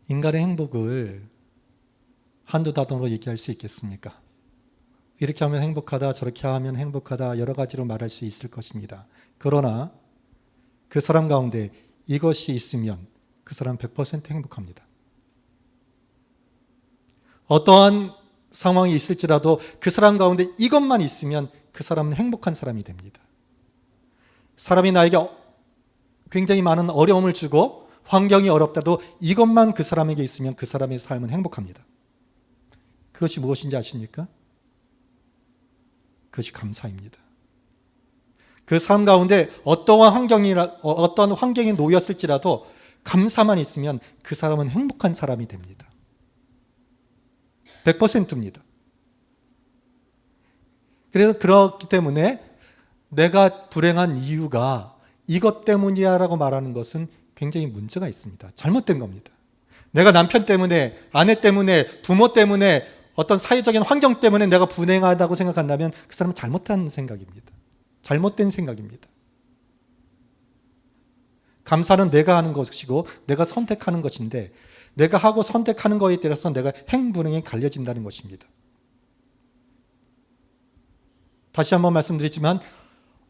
인간의 행복을 한두 단어로 얘기할 수 있겠습니까? 이렇게 하면 행복하다, 저렇게 하면 행복하다, 여러 가지로 말할 수 있을 것입니다. 그러나 그 사람 가운데 이것이 있으면 그 사람 100% 행복합니다. 어떠한 상황이 있을지라도 그 사람 가운데 이것만 있으면 그 사람은 행복한 사람이 됩니다. 사람이 나에게 굉장히 많은 어려움을 주고 환경이 어렵다도 이것만 그 사람에게 있으면 그 사람의 삶은 행복합니다. 그것이 무엇인지 아십니까? 그것이 감사입니다. 그 삶 가운데 어떠한 환경에 놓였을지라도 감사만 있으면 그 사람은 행복한 사람이 됩니다. 100%입니다. 그래서 그렇기 때문에 내가 불행한 이유가 이것 때문이야 라고 말하는 것은 굉장히 문제가 있습니다. 잘못된 겁니다. 내가 남편 때문에, 아내 때문에, 부모 때문에, 어떤 사회적인 환경 때문에 내가 불행하다고 생각한다면 그 사람은 잘못한 생각입니다. 잘못된 생각입니다. 감사는 내가 하는 것이고 내가 선택하는 것인데 내가 하고 선택하는 것에 따라서 내가 행불행에 갈려진다는 것입니다. 다시 한번 말씀드리지만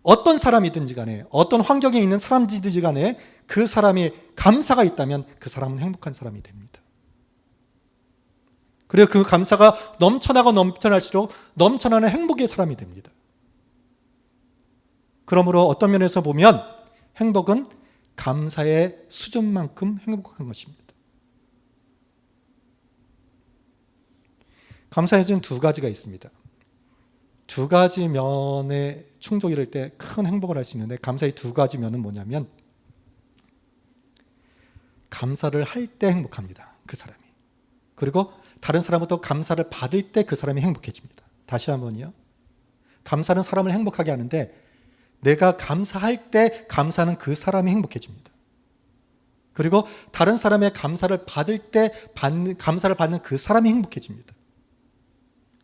어떤 사람이든지 간에 어떤 환경에 있는 사람들이든지 간에 그 사람이 감사가 있다면 그 사람은 행복한 사람이 됩니다. 그리고 그 감사가 넘쳐나고 넘쳐날수록 넘쳐나는 행복의 사람이 됩니다. 그러므로 어떤 면에서 보면 행복은 감사의 수준만큼 행복한 것입니다. 감사의 수준 두 가지가 있습니다. 두 가지 면에 충족이 될 때 큰 행복을 할 수 있는데 감사의 두 가지 면은 뭐냐면 감사를 할 때 행복합니다. 그 사람이. 그리고 다른 사람부터 감사를 받을 때 그 사람이 행복해집니다. 다시 한번요. 감사는 사람을 행복하게 하는데 내가 감사할 때 감사는 그 사람이 행복해집니다. 그리고 다른 사람의 감사를 받을 때 감사를 받는 그 사람이 행복해집니다.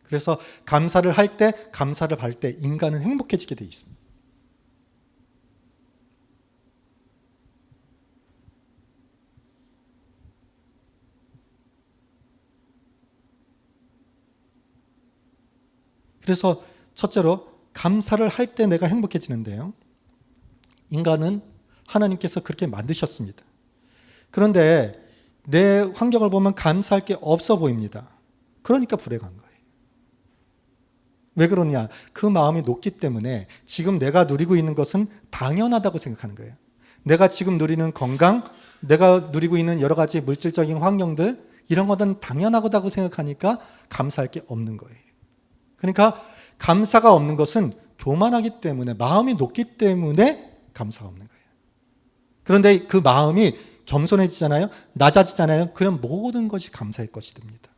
그래서 감사를 할 때, 감사를 받을 때 인간은 행복해지게 되어 있습니다. 그래서 첫째로 감사를 할 때 내가 행복해지는데요. 인간은 하나님께서 그렇게 만드셨습니다. 그런데 내 환경을 보면 감사할 게 없어 보입니다. 그러니까 불행한 거예요. 왜 그러냐? 그 마음이 높기 때문에 지금 내가 누리고 있는 것은 당연하다고 생각하는 거예요. 내가 지금 누리는 건강, 내가 누리고 있는 여러 가지 물질적인 환경들, 이런 것은 당연하다고 생각하니까 감사할 게 없는 거예요. 그러니까 감사가 없는 것은 교만하기 때문에, 마음이 높기 때문에 감사가 없는 거예요. 그런데 그 마음이 겸손해지잖아요. 낮아지잖아요. 그럼 모든 것이 감사의 것이 됩니다.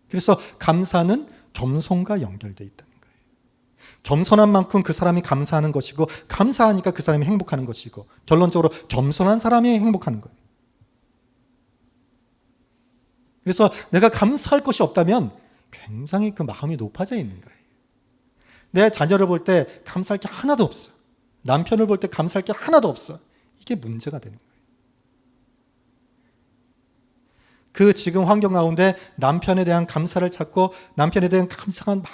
그래서 감사는 겸손과 연결되어 있다는 거예요. 겸손한 만큼 그 사람이 감사하는 것이고 감사하니까 그 사람이 행복하는 것이고 결론적으로 겸손한 사람이 행복하는 거예요. 그래서 내가 감사할 것이 없다면 굉장히 그 마음이 높아져 있는 거예요. 내 자녀를 볼 때 감사할 게 하나도 없어. 남편을 볼 때 감사할 게 하나도 없어. 이게 문제가 되는 거예요. 그 지금 환경 가운데 남편에 대한 감사를 찾고 남편에 대한 감사가 막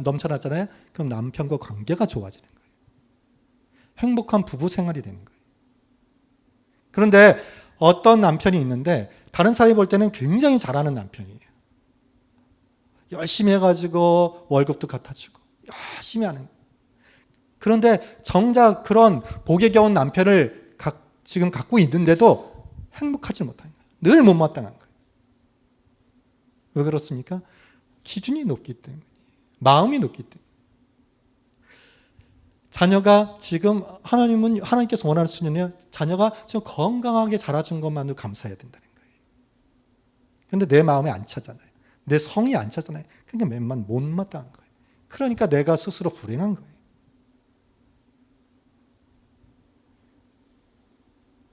넘쳐나잖아요. 그럼 남편과 관계가 좋아지는 거예요. 행복한 부부 생활이 되는 거예요. 그런데 어떤 남편이 있는데 다른 사람이 볼 때는 굉장히 잘하는 남편이에요. 열심히 해가지고 월급도 갖다 주고 열심히 하는 거예요. 그런데 정작 그런 복에 겨운 남편을 지금 갖고 있는데도 행복하지 못하는 거예요. 늘 못마땅한 거예요. 왜 그렇습니까? 기준이 높기 때문에, 마음이 높기 때문에. 자녀가 지금 하나님께서 원하는 수준이에요. 자녀가 지금 건강하게 자라준 것만으로 감사해야 된다는 거예요. 그런데 내 마음에 안 차잖아요. 내 성이 안 차잖아요. 그러니까 맨만 못마땅한 거예요. 그러니까 내가 스스로 불행한 거예요.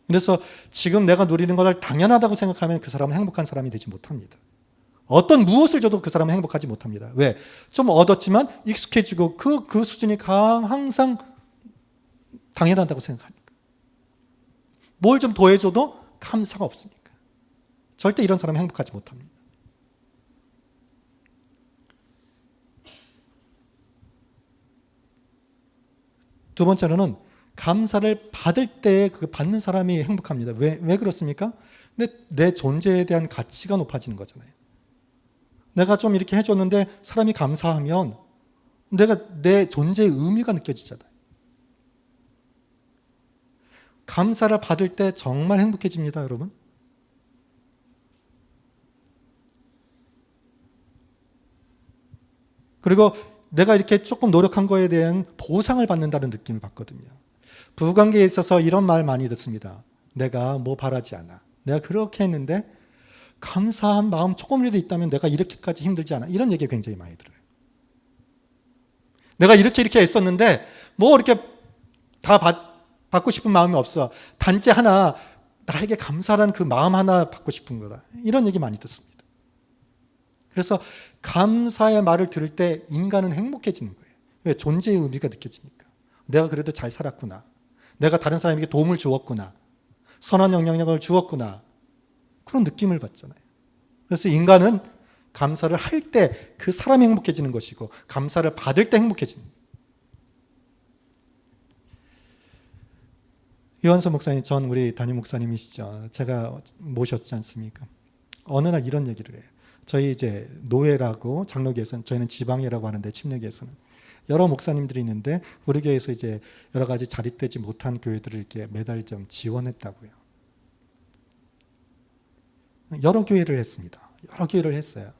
그래서 지금 내가 누리는 것을 당연하다고 생각하면 그 사람은 행복한 사람이 되지 못합니다. 어떤 무엇을 줘도 그 사람은 행복하지 못합니다. 왜? 좀 얻었지만 익숙해지고 그 수준이 항상 당연하다고 생각하니까. 뭘 좀 더해줘도 감사가 없으니까. 절대 이런 사람은 행복하지 못합니다. 두 번째로는 감사를 받을 때 그 받는 사람이 행복합니다. 왜 그렇습니까? 근데 내 존재에 대한 가치가 높아지는 거잖아요. 내가 좀 이렇게 해줬는데 사람이 감사하면 내 존재의 의미가 느껴지잖아요. 감사를 받을 때 정말 행복해집니다, 여러분. 그리고 내가 이렇게 조금 노력한 거에 대한 보상을 받는다는 느낌을 받거든요. 부부관계에 있어서 이런 말 많이 듣습니다. 내가 뭐 바라지 않아. 내가 그렇게 했는데 감사한 마음 조금이라도 있다면 내가 이렇게까지 힘들지 않아. 이런 얘기 굉장히 많이 들어요. 내가 이렇게 했었는데 뭐 이렇게 다 받고 싶은 마음이 없어. 단지 하나 나에게 감사한 그 마음 하나 받고 싶은 거다. 이런 얘기 많이 듣습니다. 그래서 감사의 말을 들을 때 인간은 행복해지는 거예요. 왜? 존재의 의미가 느껴지니까. 내가 그래도 잘 살았구나. 내가 다른 사람에게 도움을 주었구나. 선한 영향력을 주었구나. 그런 느낌을 받잖아요. 그래서 인간은 감사를 할 때 그 사람이 행복해지는 것이고 감사를 받을 때 행복해지는 거예요. 유한서 목사님, 전 우리 담임 목사님이시죠. 제가 모셨지 않습니까? 어느 날 이런 얘기를 해요. 저희 이제 노회라고 장로교에서는 저희는 지방회라고 하는데 침례교에서는 여러 목사님들이 있는데 우리 교회에서 이제 여러 가지 자립되지 못한 교회들을 이렇게 매달 좀 지원했다고요. 여러 교회를 했습니다. 여러 교회를 했어요.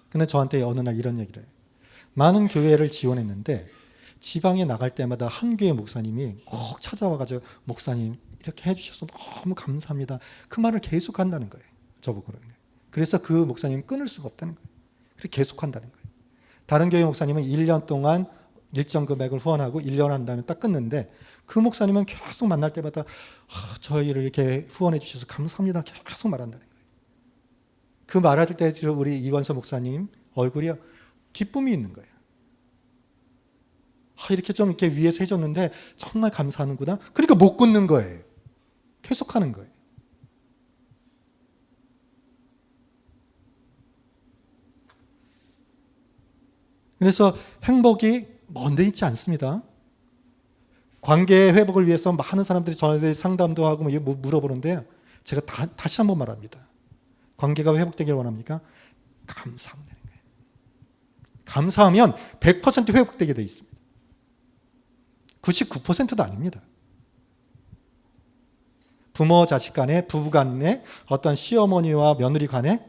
근데 저한테 어느 날 이런 얘기를 해요. 많은 교회를 지원했는데 지방에 나갈 때마다 한 교회 목사님이 꼭 찾아와가지고 목사님 이렇게 해주셔서 너무 감사합니다. 그 말을 계속 한다는 거예요. 저보고 그러는 거예요. 그래서 그 목사님은 끊을 수가 없다는 거예요. 그렇게 계속 한다는 거예요. 다른 교회 목사님은 1년 동안 일정 금액을 후원하고 1년 한 다음에 딱 끊는데 그 목사님은 계속 만날 때마다 저희를 이렇게 후원해 주셔서 감사합니다. 계속 말한다는 거예요. 그 말할 때 우리 이원서 목사님 얼굴이 기쁨이 있는 거예요. 이렇게 좀 이렇게 위에서 해줬는데 정말 감사하는구나. 그러니까 못 끊는 거예요. 계속하는 거예요. 그래서 행복이 먼데 있지 않습니다. 관계 회복을 위해서 많은 사람들이 저한테 상담도 하고 물어보는데요. 제가 다시 한번 말합니다. 관계가 회복되길 원합니까? 감사하면 되는 거예요. 감사하면 100% 회복되게 돼 있습니다. 99%도 아닙니다. 부모 자식 간에, 부부 간에, 어떤 시어머니와 며느리 간에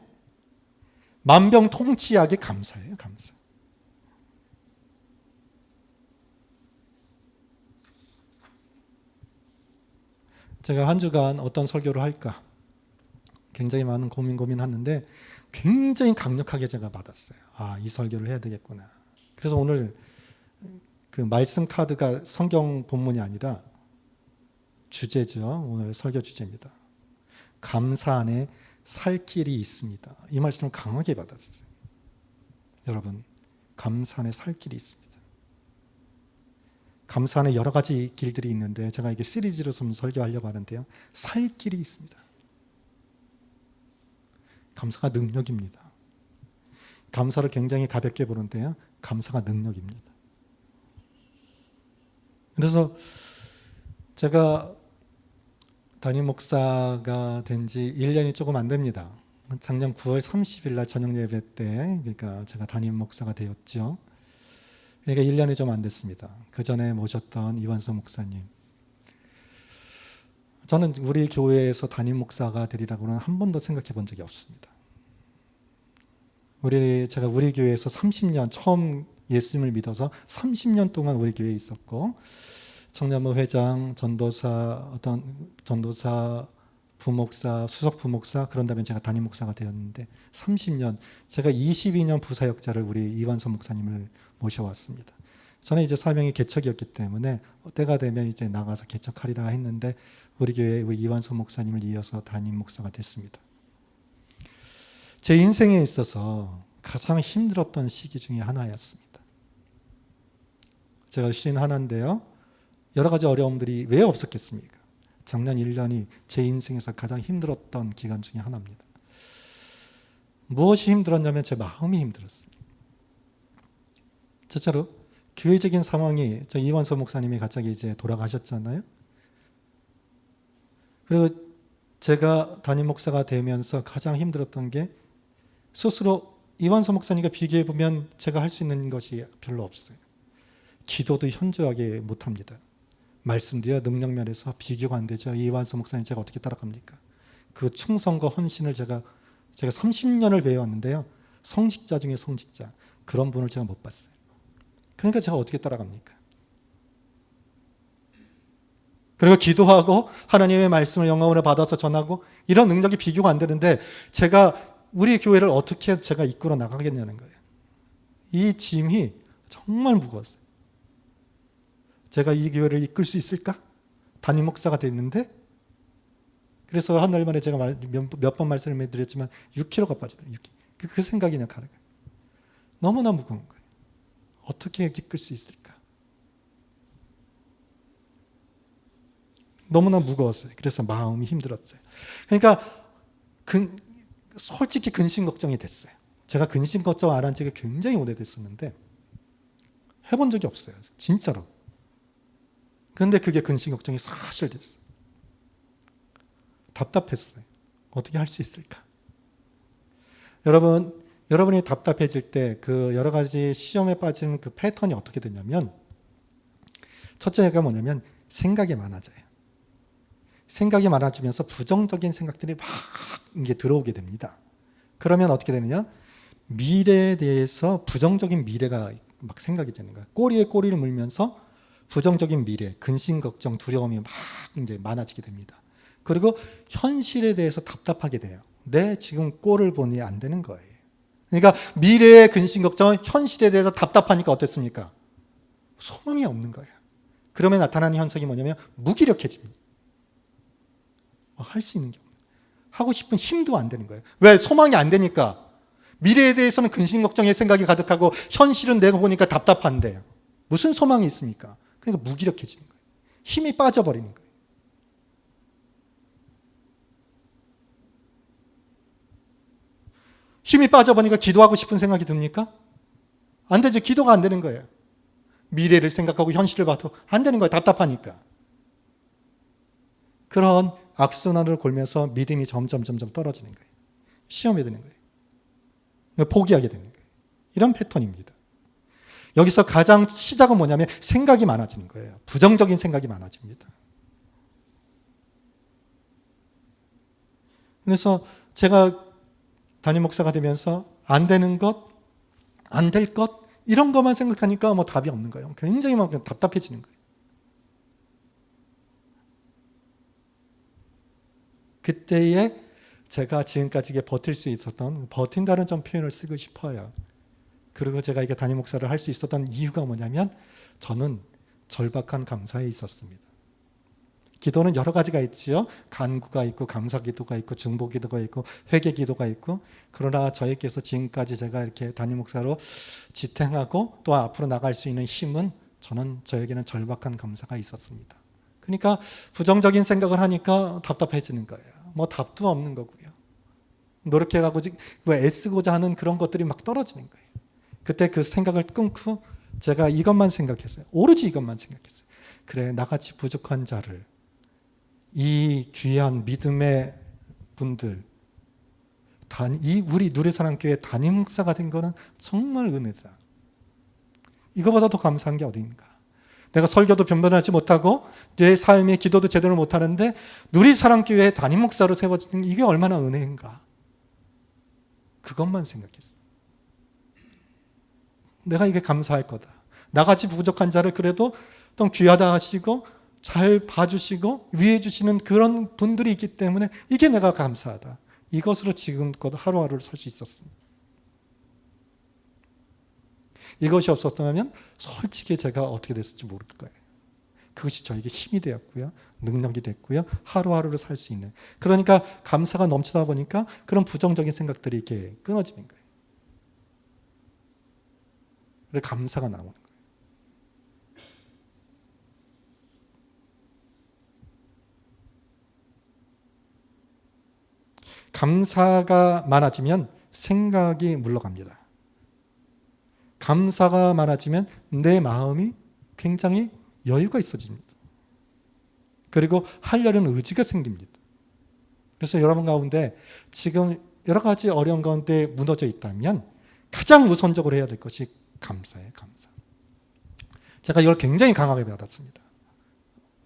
만병통치약이 감사예요. 감사. 제가 한 주간 어떤 설교를 할까 굉장히 많은 고민하는데 굉장히 강력하게 제가 받았어요. 이 설교를 해야 되겠구나. 그래서 오늘 그 말씀 카드가 성경 본문이 아니라 주제죠. 오늘 설교 주제입니다. 감사 안에 살 길이 있습니다. 이 말씀을 강하게 받았어요. 여러분, 감사 안에 살 길이 있습니다. 감사 안에 여러 가지 길들이 있는데 제가 이게 시리즈로 좀 설교하려고 하는데요. 살 길이 있습니다. 감사가 능력입니다. 감사를 굉장히 가볍게 보는데요. 감사가 능력입니다. 그래서 제가 담임 목사가 된 지 1년이 조금 안 됩니다. 작년 9월 30일 날 저녁 예배 때 그러니까 제가 담임 목사가 되었죠. 그러니까 1년이 좀 안 됐습니다. 그 전에 모셨던 이완서 목사님. 저는 우리 교회에서 담임 목사가 되리라고는 한 번도 생각해 본 적이 없습니다. 제가 우리 교회에서 30년 처음 예수님을 믿어서 30년 동안 우리 교회에 있었고 청년부 회장, 전도사, 부목사, 수석 부목사 그런 다음에 제가 담임 목사가 되었는데 30년 제가 22년 부사역자를 우리 이완서 목사님을 모셔왔습니다. 저는 이제 사명이 개척이었기 때문에 때가 되면 이제 나가서 개척하리라 했는데 우리 교회 우리 이완서 목사님을 이어서 담임 목사가 됐습니다. 제 인생에 있어서 가장 힘들었던 시기 중에 하나였습니다. 제가 51인데요. 여러 가지 어려움들이 왜 없었겠습니까? 작년 1년이 제 인생에서 가장 힘들었던 기간 중에 하나입니다. 무엇이 힘들었냐면 제 마음이 힘들었어요. 진짜로 교회적인 상황이, 저 이완서 목사님이 갑자기 이제 돌아가셨잖아요. 그리고 제가 담임 목사가 되면서 가장 힘들었던 게, 스스로 이완서 목사님과 비교해 보면 제가 할 수 있는 것이 별로 없어요. 기도도 현저하게 못합니다. 말씀도요, 능력 면에서 비교가 안 되죠. 이완서 목사님 제가 어떻게 따라갑니까? 그 충성과 헌신을 제가 30년을 배워왔는데요, 성직자 중에 성직자, 그런 분을 제가 못 봤어요. 그러니까 제가 어떻게 따라갑니까? 그리고 기도하고 하나님의 말씀을 영감으로 받아서 전하고, 이런 능력이 비교가 안 되는데 제가 우리 교회를 어떻게 제가 이끌어 나가겠냐는 거예요. 이 짐이 정말 무거웠어요. 제가 이 교회를 이끌 수 있을까? 담임 목사가 됐는데, 그래서 한 달 만에 제가 몇 번 말씀을 드렸지만 6kg가 빠지더라고요. 그 생각이 그냥 가는 거예요. 너무나 무거운 거예요. 어떻게 이끌 수 있을까? 너무나 무거웠어요. 그래서 마음이 힘들었어요. 그러니까 솔직히 근심 걱정이 됐어요. 제가 근심 걱정 안 한 지가 굉장히 오래됐었는데 해본 적이 없어요. 진짜로. 그런데 그게 근심 걱정이 사실 됐어요. 답답했어요. 어떻게 할 수 있을까? 여러분이 답답해질 때 그 여러 가지 시험에 빠지는 그 패턴이 어떻게 되냐면, 첫째가 뭐냐면 생각이 많아져요. 생각이 많아지면서 부정적인 생각들이 막 이게 들어오게 됩니다. 그러면 어떻게 되느냐? 미래에 대해서 부정적인 미래가 막 생각이 되는 거야. 꼬리에 꼬리를 물면서 부정적인 미래, 근심, 걱정, 두려움이 막 이제 많아지게 됩니다. 그리고 현실에 대해서 답답하게 돼요. 내 지금 꼴을 보니 안 되는 거예요. 그러니까 미래의 근심, 걱정, 현실에 대해서 답답하니까 어땠습니까? 소망이 없는 거예요. 그러면 나타나는 현상이 뭐냐면 무기력해집니다. 할 수 있는 게 없는 거예요. 하고 싶은 힘도 안 되는 거예요. 왜? 소망이 안 되니까. 미래에 대해서는 근심 걱정의 생각이 가득하고 현실은 내가 보니까 답답한데 무슨 소망이 있습니까? 그러니까 무기력해지는 거예요. 힘이 빠져버리는 거예요. 힘이 빠져버리니까 기도하고 싶은 생각이 듭니까? 안 되죠. 기도가 안 되는 거예요. 미래를 생각하고 현실을 봐도 안 되는 거예요. 답답하니까. 그런 악순환을 골면서 믿음이 점점 떨어지는 거예요. 시험에 드는 거예요. 포기하게 되는 거예요. 이런 패턴입니다. 여기서 가장 시작은 뭐냐면 생각이 많아지는 거예요. 부정적인 생각이 많아집니다. 그래서 제가 담임 목사가 되면서 안 되는 것, 안 될 것, 이런 것만 생각하니까 뭐 답이 없는 거예요. 굉장히 막 답답해지는 거예요. 그때에 제가 지금까지 버틸 수 있었던, 버틴다는 좀 표현을 쓰고 싶어요. 그리고 제가 이게 담임 목사를 할 수 있었던 이유가 뭐냐면 저는 절박한 감사에 있었습니다. 기도는 여러 가지가 있지요. 간구가 있고 감사기도가 있고 중보기도가 있고 회개기도가 있고, 그러나 저에게서 지금까지 제가 이렇게 담임 목사로 지탱하고 또 앞으로 나갈 수 있는 힘은, 저에게는 절박한 감사가 있었습니다. 그러니까 부정적인 생각을 하니까 답답해지는 거예요. 뭐 답도 없는 거고요. 노력해가지고 애쓰고자 하는 그런 것들이 막 떨어지는 거예요. 그때 그 생각을 끊고 제가 이것만 생각했어요. 오로지 이것만 생각했어요. 그래, 나같이 부족한 자를, 이 귀한 믿음의 분들, 우리 누리사랑교회 담임 목사가 된 거는 정말 은혜다. 이거보다 더 감사한 게 어디인가. 내가 설교도 변변하지 못하고 내 삶의 기도도 제대로 못하는데 누리사랑교회 담임 목사로 세워지는 이게 얼마나 은혜인가. 그것만 생각했어요. 내가 이게 감사할 거다. 나같이 부족한 자를 그래도 또 귀하다 하시고 잘 봐주시고 위해 주시는 그런 분들이 있기 때문에 이게 내가 감사하다. 이것으로 지금껏 하루하루를 살 수 있었습니다. 이것이 없었다면 솔직히 제가 어떻게 됐을지 모를 거예요. 그것이 저에게 힘이 되었고요. 능력이 됐고요. 하루하루를 살 수 있는. 그러니까 감사가 넘치다 보니까 그런 부정적인 생각들이 이렇게 끊어지는 거예요. 그래서 감사가 나오는 거예요. 감사가 많아지면 생각이 물러갑니다. 감사가 많아지면 내 마음이 굉장히 여유가 있어집니다. 그리고 하려는 의지가 생깁니다. 그래서 여러분 가운데 지금 여러 가지 어려운 가운데 무너져 있다면 가장 우선적으로 해야 될 것이 감사예요. 감사. 제가 이걸 굉장히 강하게 받았습니다.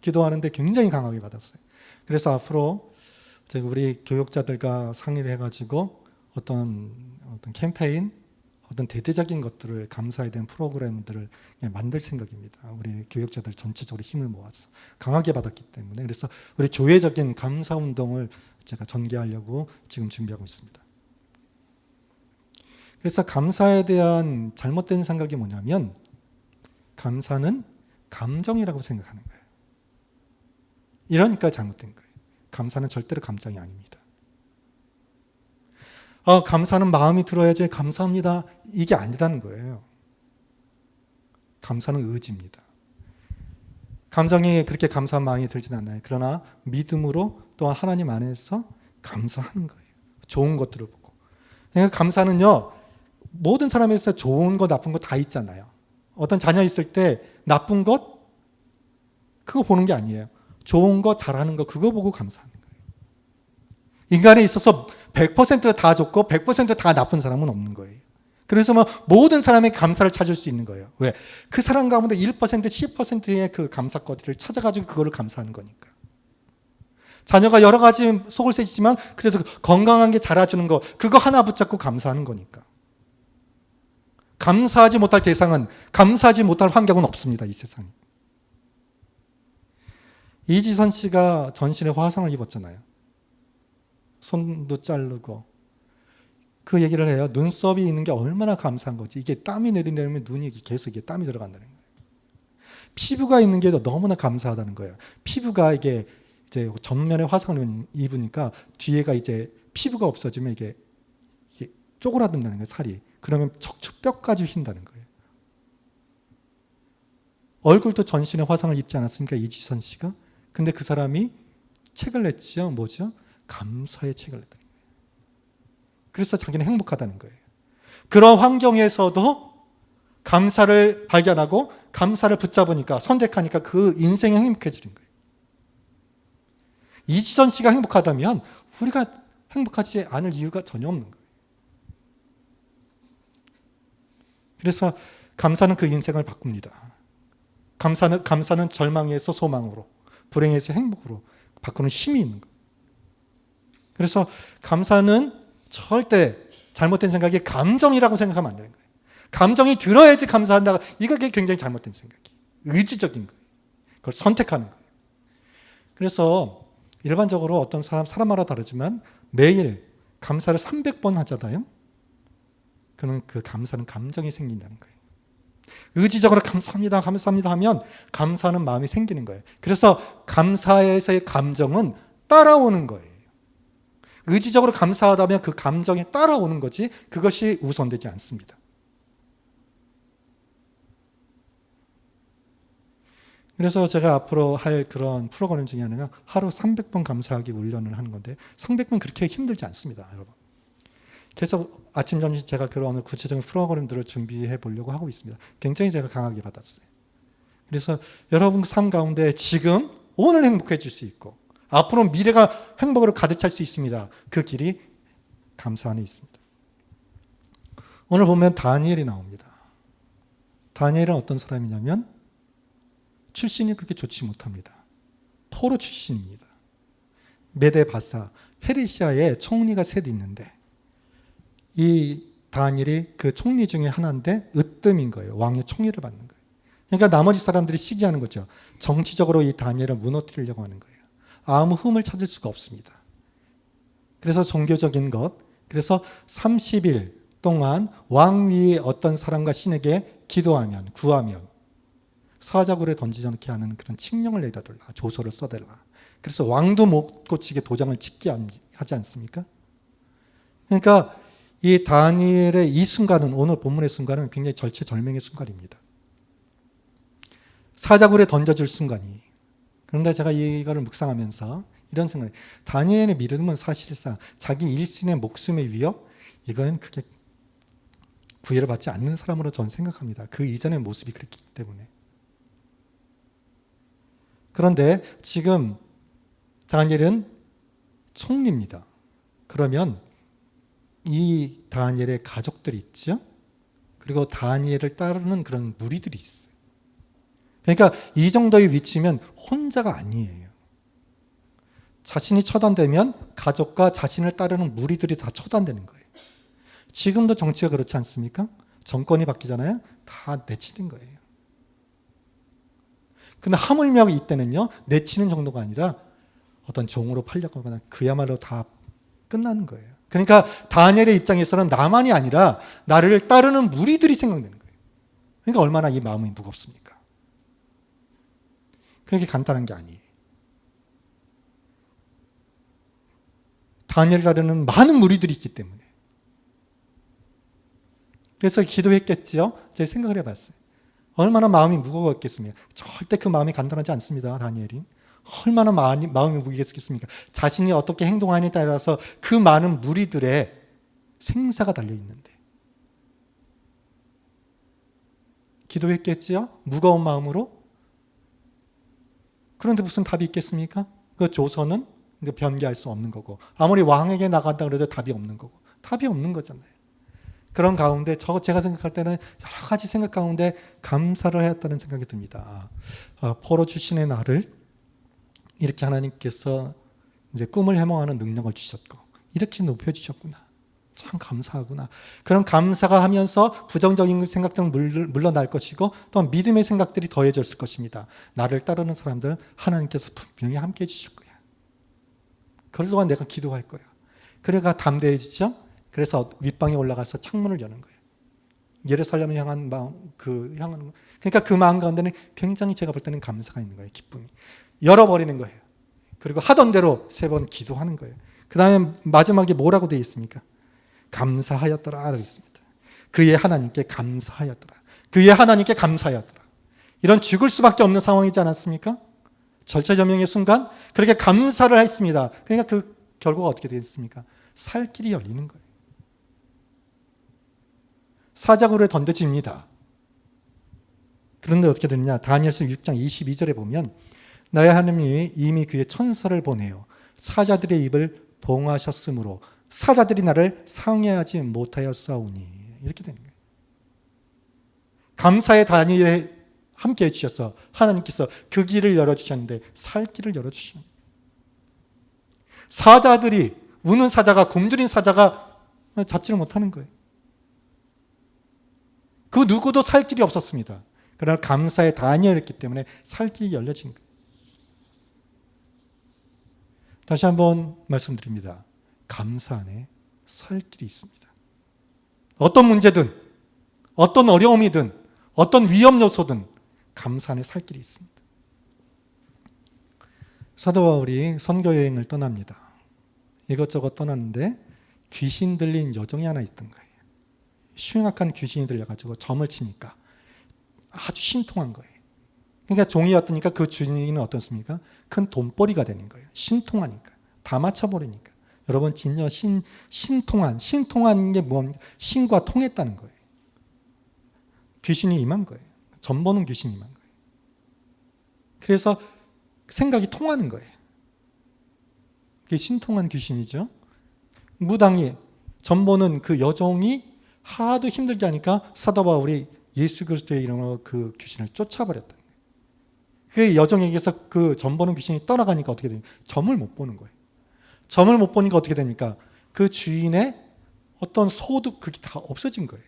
기도하는데 굉장히 강하게 받았어요. 그래서 앞으로 제가 우리 교육자들과 상의를 해가지고 어떤 캠페인, 어떤 대대적인 것들을 감사에 대한 프로그램들을 만들 생각입니다. 우리 교육자들 전체적으로 힘을 모아서 강하게 받았기 때문에. 그래서 우리 교회적인 감사 운동을 제가 전개하려고 지금 준비하고 있습니다. 그래서 감사에 대한 잘못된 생각이 뭐냐면 감사는 감정이라고 생각하는 거예요. 이러니까 잘못된 거예요. 감사는 절대로 감정이 아닙니다. 감사는 마음이 들어야지 감사합니다. 이게 아니라는 거예요. 감사는 의지입니다. 감정이 그렇게 감사한 마음이 들지는 않아요. 그러나 믿음으로 또 하나님 안에서 감사하는 거예요. 좋은 것들을 보고. 그러니까 감사는요, 모든 사람에서 좋은 거 나쁜 거 다 있잖아요. 어떤 자녀 있을 때 나쁜 것 그거 보는 게 아니에요. 좋은 거 잘하는 거 그거 보고 감사하는 거예요. 인간에 있어서 100%다 좋고 100%다 나쁜 사람은 없는 거예요. 그래서 모든 사람의 감사를 찾을 수 있는 거예요. 왜? 그 사람 가운데 1%, 10%의 그 감사거리를 찾아가지고 그거를 감사하는 거니까. 자녀가 여러 가지 속을 새지만 그래도 건강한 게 자라주는 거 그거 하나 붙잡고 감사하는 거니까. 감사하지 못할 대상은, 감사하지 못할 환경은 없습니다. 이 세상에. 이지선 씨가 전신에 화상을 입었잖아요. 손도 자르고. 그 얘기를 해요. 눈썹이 있는 게 얼마나 감사한 거지. 이게 땀이 내리면 눈이 계속 이게 땀이 들어간다는 거예요. 피부가 있는 게 너무나 감사하다는 거예요. 피부가 이게 이제 전면에 화상을 입으니까 뒤에가 이제 피부가 없어지면 이게 쪼그라든다는 거예요. 살이. 그러면 척추뼈까지 휜다는 거예요. 얼굴도 전신에 화상을 입지 않았습니까? 이지선 씨가. 근데 그 사람이 책을 냈죠. 뭐죠? 감사의 책을 냈다는 거예요. 그래서 자기는 행복하다는 거예요. 그런 환경에서도 감사를 발견하고 감사를 붙잡으니까, 선택하니까 그 인생이 행복해지는 거예요. 이지선 씨가 행복하다면 우리가 행복하지 않을 이유가 전혀 없는 거예요. 그래서 감사는 그 인생을 바꿉니다. 감사는 절망에서 소망으로, 불행에서 행복으로 바꾸는 힘이 있는 거예요. 그래서 감사는 절대 잘못된 생각이 감정이라고 생각하면 안 되는 거예요. 감정이 들어야지 감사한다. 이게 굉장히 잘못된 생각이에요. 의지적인 거예요. 그걸 선택하는 거예요. 그래서 일반적으로 어떤 사람마다 다르지만 매일 감사를 300번 하잖아요. 그는 그 감사는 감정이 생긴다는 거예요. 의지적으로 감사합니다, 감사합니다 하면 감사하는 마음이 생기는 거예요. 그래서 감사에서의 감정은 따라오는 거예요. 의지적으로 감사하다면 그 감정이 따라오는 거지 그것이 우선되지 않습니다. 그래서 제가 앞으로 할 그런 프로그램 중에 하나가 하루 300번 감사하기 훈련을 하는 건데 300번 그렇게 힘들지 않습니다, 여러분. 그래서 아침, 점심 제가 그런 구체적인 프로그램들을 준비해 보려고 하고 있습니다. 굉장히 제가 강하게 받았어요. 그래서 여러분 삶 가운데 지금 오늘 행복해질 수 있고 앞으로 미래가 행복으로 가득 찰 수 있습니다. 그 길이 감사 안에 있습니다. 오늘 보면 다니엘이 나옵니다. 다니엘은 어떤 사람이냐면 출신이 그렇게 좋지 못합니다. 토로 출신입니다. 메데 바사, 페르시아에 총리가 셋 있는데 이 다니엘이 그 총리 중에 하나인데 으뜸인 거예요. 왕의 총리를 받는 거예요. 그러니까 나머지 사람들이 시기하는 거죠. 정치적으로 이 다니엘을 무너뜨리려고 하는 거예요. 아무 흠을 찾을 수가 없습니다. 그래서 종교적인 것, 그래서 30일 동안 왕 위에 어떤 사람과 신에게 기도하면, 구하면 사자굴에 던지지 않게 하는 그런 칙령을 내려달라, 조서를 써달라. 그래서 왕도 못 고치게 도장을 찍게 하지 않습니까? 그러니까 이 다니엘의 이 순간은, 오늘 본문의 순간은 굉장히 절체절명의 순간입니다. 사자굴에 던져줄 순간이. 그런데 제가 이거를 묵상하면서 이런 생각이. 다니엘의 믿음은 사실상 자기 일신의 목숨의 위협, 이건 크게 구애를 받지 않는 사람으로 저는 생각합니다. 그 이전의 모습이 그랬기 때문에. 그런데 지금 다니엘은 총리입니다. 그러면 이 다니엘의 가족들이 있죠. 그리고 다니엘을 따르는 그런 무리들이 있어요. 그러니까 이 정도의 위치면 혼자가 아니에요. 자신이 처단되면 가족과 자신을 따르는 무리들이 다 처단되는 거예요. 지금도 정치가 그렇지 않습니까? 정권이 바뀌잖아요. 다 내치는 거예요. 근데 하물며 이때는요, 내치는 정도가 아니라 어떤 종으로 팔려가거나 그야말로 다 끝나는 거예요. 그러니까 다니엘의 입장에서는 나만이 아니라 나를 따르는 무리들이 생각되는 거예요. 그러니까 얼마나 이 마음이 무겁습니까? 그렇게 간단한 게 아니에요. 다니엘을 따르는 많은 무리들이 있기 때문에. 그래서 기도했겠지요. 제가 생각을 해봤어요. 얼마나 마음이 무거웠겠습니까? 절대 그 마음이 간단하지 않습니다. 다니엘이. 얼마나 마음이 무겁겠습니까? 자신이 어떻게 행동하느냐에 따라서 그 많은 무리들의 생사가 달려있는데. 기도했겠지요? 무거운 마음으로. 그런데 무슨 답이 있겠습니까? 그 조선은 변개할 수 없는 거고, 아무리 왕에게 나간다 그래도 답이 없는 거고, 답이 없는 거잖아요. 그런 가운데 제가 생각할 때는 여러 가지 생각 가운데 감사를 하였다는 생각이 듭니다. 포로 출신의 나를 이렇게 하나님께서 이제 꿈을 해몽하는 능력을 주셨고 이렇게 높여주셨구나. 참 감사하구나. 그런 감사가 하면서 부정적인 생각들은 물러날 것이고 또한 믿음의 생각들이 더해졌을 것입니다. 나를 따르는 사람들 하나님께서 분명히 함께해 주실 거야. 그걸 동안 내가 기도할 거야. 그래가 담대해지죠. 그래서 윗방에 올라가서 창문을 여는 거예요. 예루살렘을 향한 마음, 그러니까 그 마음 가운데는 굉장히 제가 볼 때는 감사가 있는 거예요. 기쁨이. 열어버리는 거예요. 그리고 하던 대로 3번 기도하는 거예요. 그 다음에 마지막에 뭐라고 되어 있습니까? 감사하였더라 라고 있습니다. 그의 하나님께 감사하였더라. 그의 하나님께 감사하였더라. 이런 죽을 수밖에 없는 상황이지 않았습니까? 절체절명의 순간 그렇게 감사를 했습니다. 그러니까 그 결과가 어떻게 되겠습니까? 살 길이 열리는 거예요. 사자굴에 던져집니다. 그런데 어떻게 되느냐? 다니엘서 6장 22절에 보면 나의 하나님이 이미 그의 천사를 보내어 사자들의 입을 봉하셨으므로 사자들이 나를 상해하지 못하였사오니 이렇게 되는 거예요. 감사의 다니엘에 함께 해주셔서 하나님께서 그 길을 열어주셨는데 살 길을 열어주셨어요. 사자들이 우는 사자가 굶주린 사자가 잡지를 못하는 거예요. 그 누구도 살 길이 없었습니다. 그러나 감사의 다니엘이었기 때문에 살 길이 열려진 거예요. 다시 한번 말씀드립니다. 감사 안에 살 길이 있습니다. 어떤 문제든 어떤 어려움이든 어떤 위험 요소든 감사 안에 살 길이 있습니다. 사도 바울이 선교 여행을 떠납니다. 이것저것 떠났는데 귀신 들린 여종이 하나 있던 거예요. 흉악한 귀신이 들려가지고 점을 치니까 아주 신통한 거예요. 그러니까 종이 왔으니까 그 주인은 어떻습니까? 큰 돈벌이가 되는 거예요. 신통하니까. 다 맞춰버리니까. 여러분 진짜 신통한 게 뭡니까? 신과 통했다는 거예요. 귀신이 임한 거예요. 점 보는 귀신이 임한 거예요. 그래서 생각이 통하는 거예요. 그게 신통한 귀신이죠. 무당이 점 보는 그 여종이 하도 힘들게 하니까 사도 바울이 예수 그리스도의 이름으로 그 귀신을 쫓아버렸다는 거예요. 그 여종에게서 그 점 보는 귀신이 떠나가니까 어떻게 됩니까? 점을 못 보는 거예요. 점을 못 보니까 어떻게 됩니까? 그 주인의 어떤 소득 그게 다 없어진 거예요.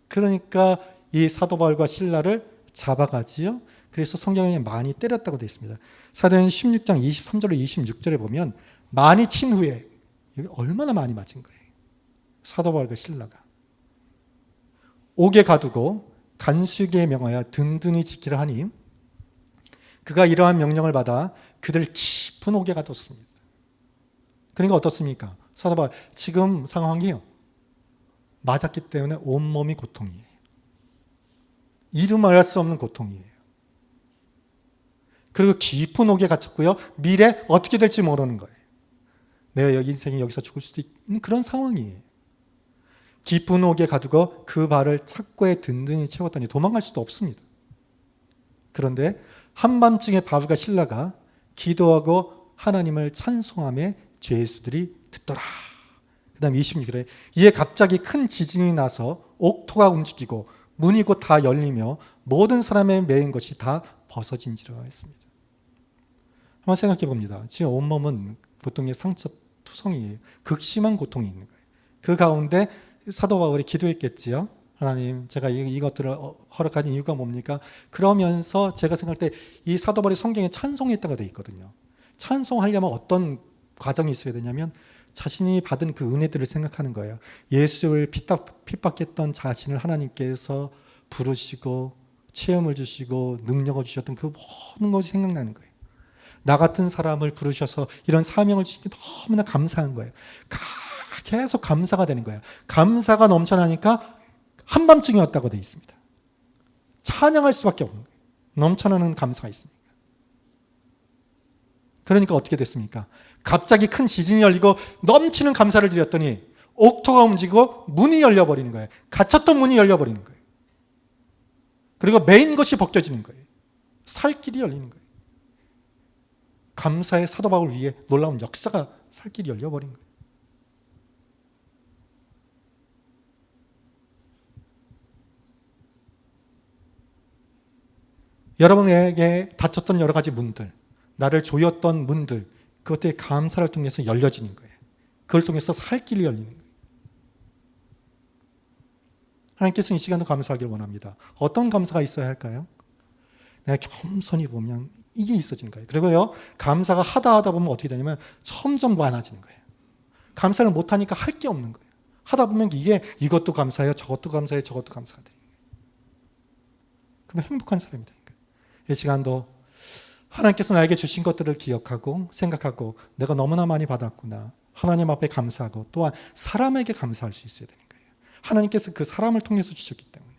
그러니까 이 사도 바울과 실라를 잡아가지요. 그래서 성경에 많이 때렸다고 되어 있습니다. 사도행 16장 23절로 26절에 보면 많이 친 후에 얼마나 많이 맞은 거예요. 사도 바울과 실라가. 옥에 가두고 간수에게 명하여 든든히 지키라 하니 그가 이러한 명령을 받아 그들 깊은 옥에 가뒀습니다. 그러니까 어떻습니까? 사도 바울 지금 상황이요. 맞았기 때문에 온몸이 고통이에요. 이루 말할 수 없는 고통이에요. 그리고 깊은 옥에 갇혔고요. 미래 어떻게 될지 모르는 거예요. 내가 여기 인생이 여기서 죽을 수도 있는 그런 상황이에요. 깊은 옥에 가두고 그 발을 착고에 든든히 채웠더니 도망갈 수도 없습니다. 그런데 한밤중에 바울과 실라가 기도하고 하나님을 찬송하며 죄수들이 듣더라. 그 다음 26절에 이에 갑자기 큰 지진이 나서 옥토가 움직이고 문이 곧 다 열리며 모든 사람의 매인 것이 다 벗어진지라 했습니다. 한번 생각해 봅니다. 지금 온몸은 보통의 상처 투성이에요. 극심한 고통이 있는 거예요. 그 가운데 사도 바울이 기도했겠지요. 하나님, 제가 이것들을 허락하는 이유가 뭡니까? 그러면서 제가 생각할 때 이 사도 바울이 성경에 찬송했다가 되어 있거든요. 찬송하려면 어떤 과정이 있어야 되냐면 자신이 받은 그 은혜들을 생각하는 거예요. 예수를 핍박했던 자신을 하나님께서 부르시고 체험을 주시고 능력을 주셨던 그 모든 것이 생각나는 거예요. 나 같은 사람을 부르셔서 이런 사명을 주시기 너무나 감사한 거예요. 계속 감사가 되는 거예요. 감사가 넘쳐나니까 한밤중이었다고 되어 있습니다. 찬양할 수밖에 없는 거예요. 넘쳐나는 감사가 있습니다. 그러니까 어떻게 됐습니까? 갑자기 큰 지진이 열리고 넘치는 감사를 드렸더니 옥토가 움직이고 문이 열려버리는 거예요. 갇혔던 문이 열려버리는 거예요. 그리고 메인 것이 벗겨지는 거예요. 살 길이 열리는 거예요. 감사의 사도 바울 위에 놀라운 역사가 살 길이 열려버린 거예요. 여러분에게 닫혔던 여러 가지 문들, 나를 조였던 문들, 그것들이 감사를 통해서 열려지는 거예요. 그걸 통해서 살 길이 열리는 거예요. 하나님께서 이 시간도 감사하기를 원합니다. 어떤 감사가 있어야 할까요? 내가 겸손히 보면 이게 있어지는 거예요. 그리고요, 감사가 하다 보면 어떻게 되냐면 점점 많아지는 거예요. 감사를 못하니까 할 게 없는 거예요. 하다 보면 이것도 감사해요, 저것도 감사해요, 저것도 감사해요. 그러면 행복한 사람이 되는 거예요. 이 시간도 하나님께서 나에게 주신 것들을 기억하고 생각하고 내가 너무나 많이 받았구나. 하나님 앞에 감사하고 또한 사람에게 감사할 수 있어야 되는 거예요. 하나님께서 그 사람을 통해서 주셨기 때문에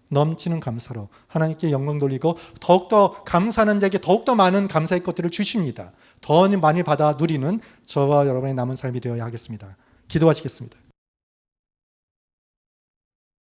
넘치는 감사로 하나님께 영광 돌리고 더욱더 감사하는 자에게 더욱더 많은 감사의 것들을 주십니다. 더 많이 받아 누리는 저와 여러분의 남은 삶이 되어야 하겠습니다. 기도하시겠습니다.